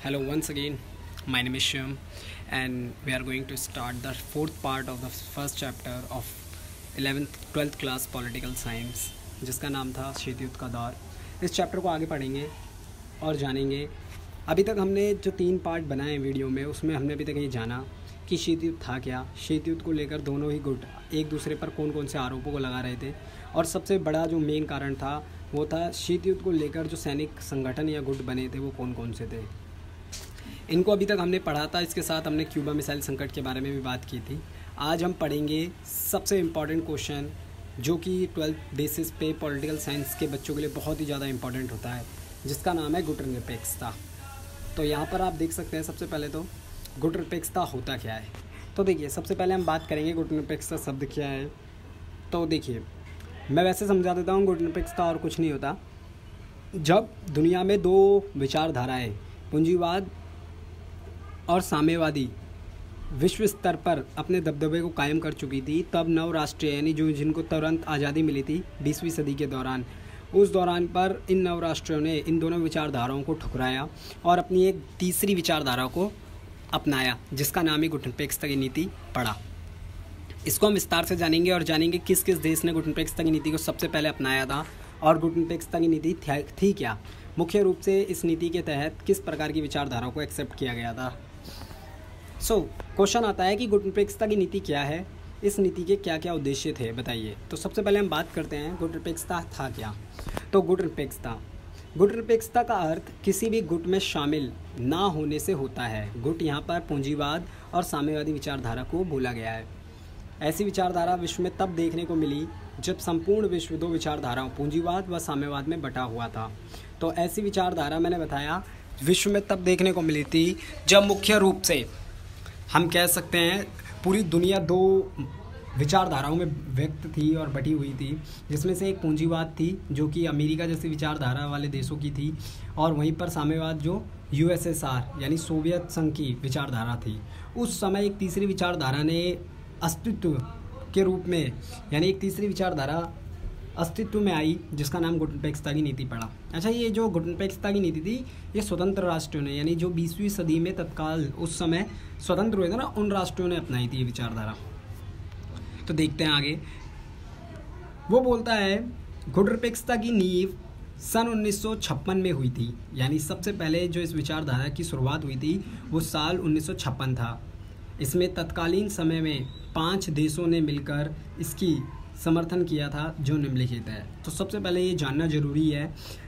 Hello, once again. My name is Shyam, and we are going to start the fourth part of the first chapter of 11th 12th class political science, जिसका नाम था शीत युद्ध का दौर। इस chapter को आगे पढ़ेंगे और जानेंगे। अभी तक हमने जो 3 पार्ट बनाए वीडियो में, उसमें हमने अभी तक ये जाना कि शीत युद्ध था क्या, शीत युद्ध को लेकर दोनों ही गुट एक दूसरे पर कौन कौन से आरोपों को लगा रहे थे, और सबसे बड़ा जो मेन कारण था वो था शीत युद्ध को लेकर जो सैनिक संगठन या गुट बने थे वो कौन कौन से थे। इनको अभी तक हमने पढ़ा था। इसके साथ हमने क्यूबा मिसाइल संकट के बारे में भी बात की थी। आज हम पढ़ेंगे सबसे इम्पॉर्टेंट क्वेश्चन, जो कि 12th बेसिस पे पॉलिटिकल साइंस के बच्चों के लिए बहुत ही ज़्यादा इंपॉर्टेंट होता है, जिसका नाम है गुटनिरपेक्षता। तो यहाँ पर आप देख सकते हैं, सबसे पहले तो गुटनिरपेक्षता होता क्या है। तो देखिए, सबसे पहले हम बात करेंगे गुटनिरपेक्षता शब्द क्या है। तो देखिए, मैं वैसे समझा देता हूँ। गुटनिरपेक्षता और कुछ नहीं होता। जब दुनिया में 2 विचारधाराएँ, पूंजीवाद और साम्यवादी, विश्व स्तर पर अपने दबदबे को कायम कर चुकी थी, तब नव राष्ट्रीय यानी जो जिनको तुरंत आज़ादी मिली थी 20वीं सदी के दौरान, उस दौरान पर इन नव राष्ट्रों ने इन दोनों विचारधाराओं को ठुकराया और अपनी एक तीसरी विचारधारा को अपनाया, जिसका नाम ही गुटनिरपेक्षता की नीति पड़ा। इसको हम विस्तार से जानेंगे और जानेंगे किस किस देश ने गुटनिरपेक्षता की नीति को सबसे पहले अपनाया था और गुटनिरपेक्षता की नीति थी क्या। मुख्य रूप से इस नीति के तहत किस प्रकार की विचारधारा को एक्सेप्ट किया गया था। क्वेश्चन आता है कि गुटनिरपेक्षता की नीति क्या है, इस नीति के क्या क्या उद्देश्य थे, बताइए। तो सबसे पहले हम बात करते हैं गुटनिरपेक्षता था क्या। तो गुटनिरपेक्षता का अर्थ किसी भी गुट में शामिल ना होने से होता है। गुट यहाँ पर पूंजीवाद और साम्यवादी विचारधारा को बोला गया है। ऐसी विचारधारा विश्व में तब देखने को मिली जब संपूर्ण विश्व 2 विचारधाराओं, पूंजीवाद व साम्यवाद में बटा हुआ था। तो ऐसी विचारधारा, मैंने बताया, विश्व में तब देखने को मिली थी जब मुख्य रूप से हम कह सकते हैं पूरी दुनिया 2 विचारधाराओं में व्यक्त थी और बटी हुई थी, जिसमें से एक पूंजीवाद थी जो कि अमेरिका जैसी विचारधारा वाले देशों की थी, और वहीं पर साम्यवाद जो यूएसएसआर यानी सोवियत संघ की विचारधारा थी। उस समय एक तीसरी विचारधारा ने अस्तित्व के रूप में, यानी एक तीसरी विचारधारा अस्तित्व में आई, जिसका नाम गुटनिरपेक्षता की नीति पड़ा। अच्छा, ये जो गुटनिरपेक्षता की नीति थी, ये स्वतंत्र राष्ट्रों ने, यानी जो 20वीं सदी में तत्काल उस समय स्वतंत्र हुए थे ना, उन राष्ट्रों ने अपनाई थी ये विचारधारा। तो देखते हैं आगे। वो बोलता है गुटनिरपेक्षता की नींव सन 1956 में हुई थी, यानी सबसे पहले जो इस विचारधारा की शुरुआत हुई थी वो साल 1956 था। इसमें तत्कालीन समय में 5 देशों ने मिलकर इसकी समर्थन किया था, जो निम्नलिखित है। तो सबसे पहले ये जानना जरूरी है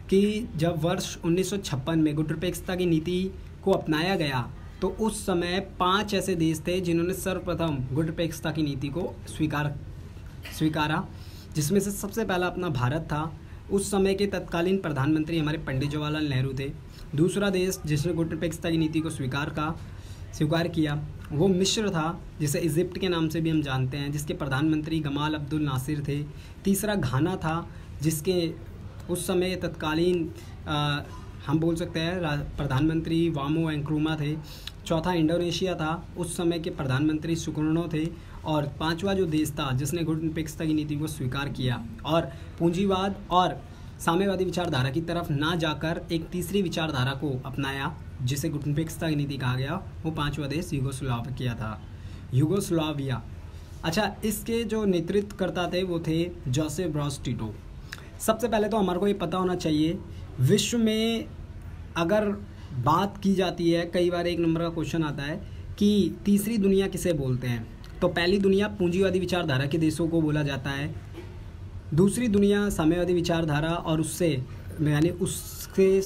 कि जब वर्ष 1956 में गुटनिरपेक्षता की नीति को अपनाया गया, तो उस समय 5 ऐसे देश थे जिन्होंने सर्वप्रथम गुटनिरपेक्षता की नीति को स्वीकारा, जिसमें से सबसे पहला अपना भारत था। उस समय के तत्कालीन प्रधानमंत्री हमारे पंडित जवाहरलाल नेहरू थे। दूसरा देश जिसने गुटनिरपेक्षता की नीति को स्वीकार किया वो मिस्र था, जिसे इजिप्ट के नाम से भी हम जानते हैं, जिसके प्रधानमंत्री गमाल अब्दुल नासिर थे। तीसरा घाना था, जिसके उस समय तत्कालीन हम बोल सकते हैं प्रधानमंत्री वामो एंक्रुमा थे। चौथा इंडोनेशिया था, उस समय के प्रधानमंत्री सुकर्णो थे। और 5वां जो देश था जिसने गुटनिरपेक्षता की नीति को स्वीकार किया और पूंजीवाद और साम्यवादी विचारधारा की तरफ ना जाकर एक तीसरी विचारधारा को अपनाया, जिसे गुटनिरपेक्षता की नीति कहा गया, वो 5वां देश यूगोस्लाविया। अच्छा, इसके जो नेतृत्व करता थे वो थे जोसेफ ब्रोज टिटो। सबसे पहले तो हमारे को ये पता होना चाहिए, विश्व में अगर बात की जाती है, कई बार 1 नंबर का क्वेश्चन आता है कि तीसरी दुनिया किसे बोलते हैं। तो पहली दुनिया पूंजीवादी विचारधारा के देशों को बोला जाता है, दूसरी दुनिया साम्यवादी विचारधारा और उससे यानी उससे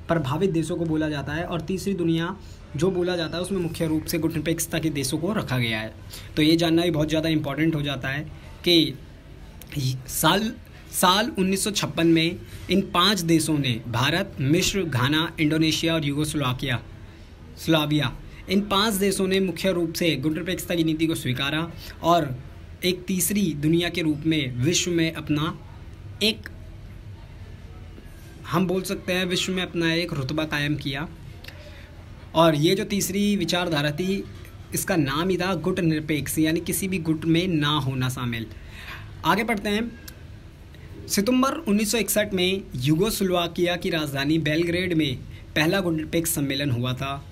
प्रभावित देशों को बोला जाता है, और तीसरी दुनिया जो बोला जाता है उसमें मुख्य रूप से गुटनिरपेक्षता के देशों को रखा गया है। तो ये जानना भी बहुत ज़्यादा इम्पॉर्टेंट हो जाता है कि साल 1956 में इन 5 देशों ने, भारत, मिस्र, घाना, इंडोनेशिया और यूगोस्लाविया, इन 5 देशों ने मुख्य रूप से गुटनिरपेक्षता की नीति को स्वीकारा और एक तीसरी दुनिया के रूप में विश्व में अपना एक, हम बोल सकते हैं, विश्व में अपना एक रुतबा कायम किया। और ये जो तीसरी विचारधारा थी, इसका नाम ही था गुटनिरपेक्ष, यानी किसी भी गुट में ना होना शामिल। आगे बढ़ते हैं। सितंबर 1961 में यूगोस्लाविया की राजधानी बेलग्रेड में पहला गुडनपेक्स सम्मेलन हुआ था,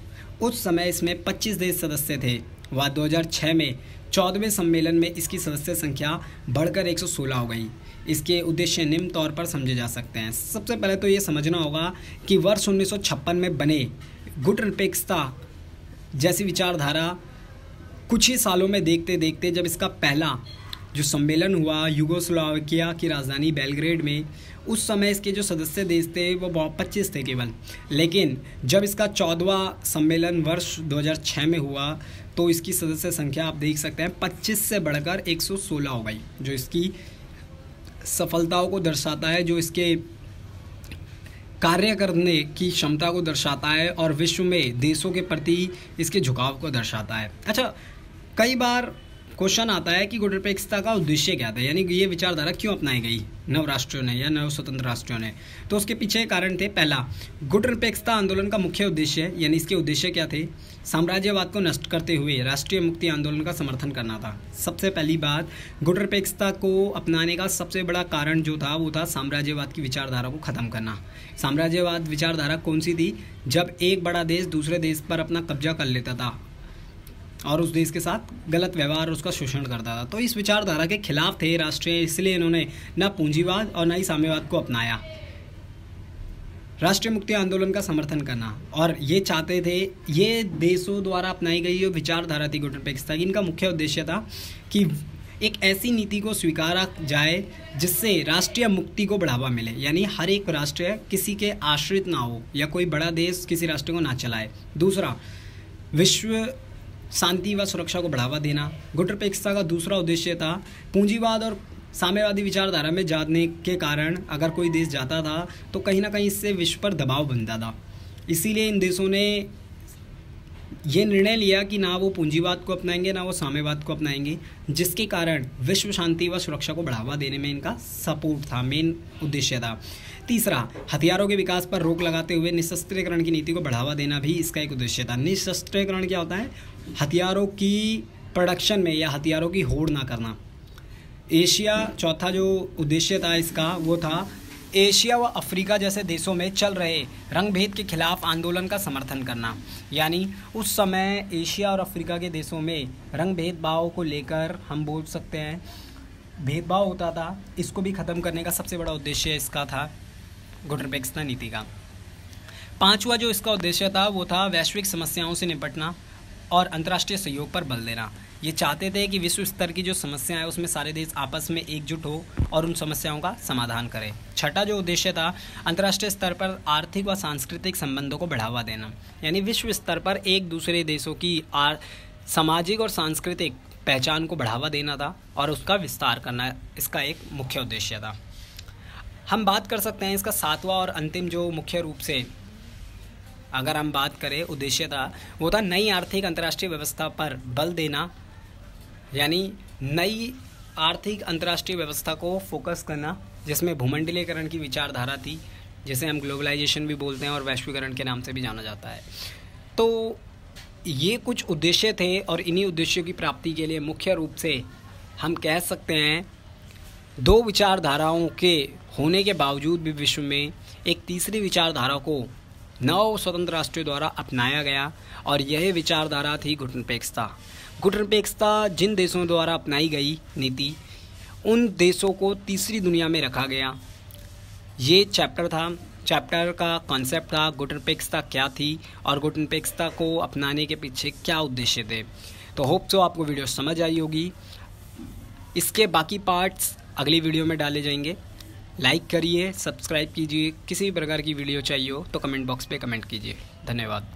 उस समय इसमें 25 देश सदस्य थे। वह 2006 में 14वें सम्मेलन में इसकी सदस्य संख्या बढ़कर 116 हो गई। इसके उद्देश्य निम्न तौर पर समझे जा सकते हैं। सबसे पहले तो ये समझना होगा कि वर्ष 1956 में बने गुटनिरपेक्षता जैसी विचारधारा कुछ ही सालों में देखते देखते जब इसका पहला जो सम्मेलन हुआ यूगोस्लाविया की राजधानी बेलग्रेड में, उस समय इसके जो सदस्य देश थे वो 25 थे केवल। लेकिन जब इसका 14वां सम्मेलन वर्ष 2006 में हुआ तो इसकी सदस्य संख्या आप देख सकते हैं 25 से बढ़कर 116 हो गई, जो इसकी सफलताओं को दर्शाता है, जो इसके कार्य करने की क्षमता को दर्शाता है और विश्व में देशों के प्रति इसके झुकाव को दर्शाता है। अच्छा, कई बार क्वेश्चन आता है कि गुटनिरपेक्षता का उद्देश्य क्या था, यानी ये विचारधारा क्यों अपनाई गई नव राष्ट्रों ने या नव स्वतंत्र राष्ट्रों ने। तो उसके पीछे कारण थे, पहला, गुटनिरपेक्षता आंदोलन का मुख्य उद्देश्य, यानी इसके उद्देश्य क्या थे, साम्राज्यवाद को नष्ट करते हुए राष्ट्रीय मुक्ति आंदोलन का समर्थन करना था। सबसे पहली बात, गुटनिरपेक्षता को अपनाने का सबसे बड़ा कारण जो था वो था साम्राज्यवाद की विचारधारा को ख़त्म करना। साम्राज्यवाद विचारधारा कौन सी थी? जब एक बड़ा देश दूसरे देश पर अपना कब्जा कर लेता था और उस देश के साथ गलत व्यवहार, उसका शोषण करता था, तो इस विचारधारा के खिलाफ थे राष्ट्रीय, इसलिए इन्होंने न पूंजीवाद और न ही साम्यवाद को अपनाया। राष्ट्रीय मुक्ति आंदोलन का समर्थन करना, और ये चाहते थे, ये देशों द्वारा अपनाई गई जो विचारधारा थी गुटनिरपेक्षता की, इनका मुख्य उद्देश्य था कि एक ऐसी नीति को स्वीकारा जाए जिससे राष्ट्रीय मुक्ति को बढ़ावा मिले, यानी हर एक राष्ट्र किसी के आश्रित ना हो या कोई बड़ा देश किसी राष्ट्र को ना चलाए। दूसरा, विश्व शांति व सुरक्षा को बढ़ावा देना। गुटनिरपेक्षता का दूसरा उद्देश्य था पूंजीवाद और साम्यवादी विचारधारा में जाने के कारण अगर कोई देश जाता था तो कहीं ना कहीं इससे विश्व पर दबाव बनता था। इसीलिए इन देशों ने ये निर्णय लिया कि ना वो पूंजीवाद को अपनाएंगे ना वो साम्यवाद को अपनाएंगे, जिसके कारण विश्व शांति व सुरक्षा को बढ़ावा देने में इनका सपोर्ट था, मेन उद्देश्य था। तीसरा, हथियारों के विकास पर रोक लगाते हुए निशस्त्रीकरण की नीति को बढ़ावा देना भी इसका एक उद्देश्य था। निशस्त्रीकरण क्या होता है? हथियारों की प्रोडक्शन में या हथियारों की होड़ ना करना। एशिया, चौथा जो उद्देश्य था इसका वो था एशिया व अफ्रीका जैसे देशों में चल रहे रंगभेद के खिलाफ आंदोलन का समर्थन करना। यानी उस समय एशिया और अफ्रीका के देशों में रंग भेदभाव को लेकर हम बोल सकते हैं भेदभाव होता था, इसको भी ख़त्म करने का सबसे बड़ा उद्देश्य इसका था गुटनिरपेक्षता नीति का। पांचवा जो इसका उद्देश्य था वो था वैश्विक समस्याओं से निपटना और अंतर्राष्ट्रीय सहयोग पर बल देना। ये चाहते थे कि विश्व स्तर की जो समस्या है उसमें सारे देश आपस में एकजुट हो और उन समस्याओं का समाधान करें। छठा जो उद्देश्य था अंतर्राष्ट्रीय स्तर पर आर्थिक व सांस्कृतिक संबंधों को बढ़ावा देना, यानी विश्व स्तर पर एक दूसरे देशों की सामाजिक और सांस्कृतिक पहचान को बढ़ावा देना था और उसका विस्तार करना इसका एक मुख्य उद्देश्य था। हम बात कर सकते हैं इसका सातवां और अंतिम जो मुख्य रूप से अगर हम बात करें उद्देश्य था वो था नई आर्थिक अंतर्राष्ट्रीय व्यवस्था पर बल देना, यानी नई आर्थिक अंतर्राष्ट्रीय व्यवस्था को फोकस करना जिसमें भूमंडलीकरण की विचारधारा थी, जिसे हम ग्लोबलाइजेशन भी बोलते हैं और वैश्वीकरण के नाम से भी जाना जाता है। तो ये कुछ उद्देश्य थे और इन्हीं उद्देश्यों की प्राप्ति के लिए मुख्य रूप से हम कह सकते हैं दो विचारधाराओं के होने के बावजूद भी विश्व में एक तीसरी विचारधारा को नव स्वतंत्र राष्ट्रों द्वारा अपनाया गया और यह विचारधारा थी गुटनिरपेक्षता। गुटनिरपेक्षता जिन देशों द्वारा अपनाई गई नीति उन देशों को तीसरी दुनिया में रखा गया। ये चैप्टर था, चैप्टर का कॉन्सेप्ट था गुटनिरपेक्षता क्या थी और गुटनिरपेक्षता को अपनाने के पीछे क्या उद्देश्य थे। तो होप सो आपको वीडियो समझ आई होगी। इसके बाकी पार्ट्स अगली वीडियो में डाले जाएंगे। लाइक करिए, सब्सक्राइब कीजिए। किसी भी प्रकार की वीडियो चाहिए हो तो कमेंट बॉक्स पे कमेंट कीजिए। धन्यवाद।